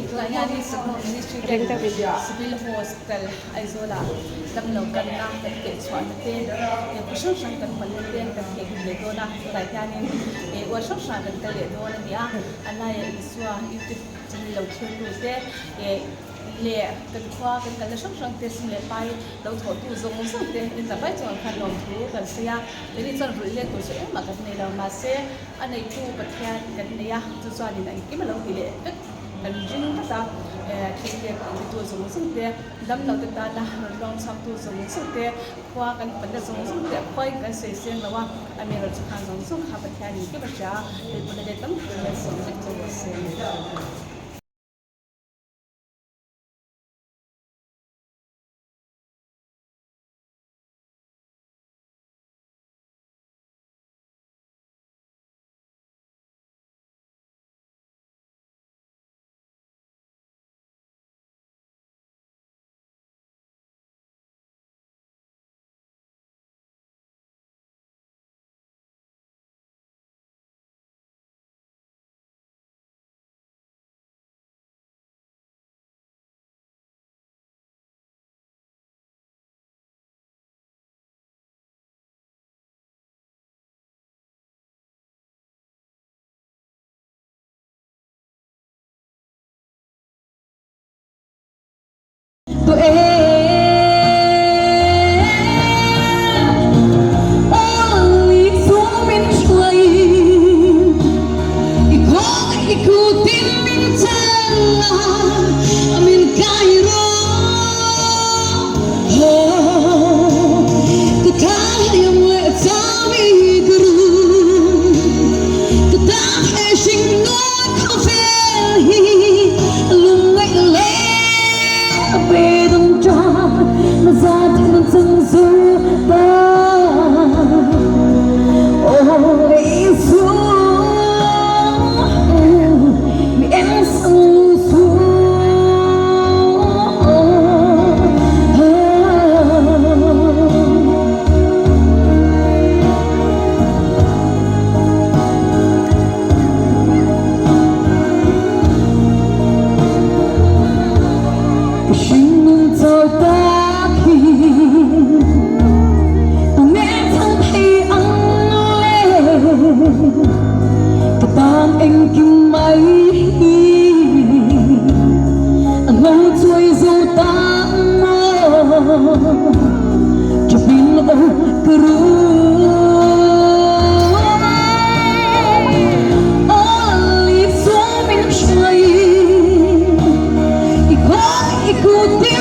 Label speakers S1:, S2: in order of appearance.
S1: Yani support ministry civil hospital aizola lamlo kan na kan ke chwan te e kusho sang kan man te kan ke le do na la yani e wa sho sang kan te le do na dia ana e iswa youtube channel lo thil tu te e le kan khwa kan la sho sang te sim le pai lo tho tu zong sang te in ta pai chon kan nom thu kan sia te ni chan ru le tu se ma kan nei lo ma se anei tu pathian kan ne ya tu zwa ni na ki ma lo ki le kan jing ta kile tu zong sung te dam lo ta na long sam tu zong sung te khwa kan pan da zong sung te khoi kan se sen lawa ami ro chu khan zong sung kha pa thya ni ke ba cha le pu le tam le song se chu se
S2: tụi em ôi xuống bên chuối ikutin minsan amin kairo kekayang letami guru tetap hashing not kafehi lungai le bedam jam nazat nazang zuba oh isu mi ensu su Shin tao ta khi tao nghe thằng hay ăn lê cái tan anh kim mấy anh lâu chui dù ta mơ cho pin lo cứ Only so many trying ikutin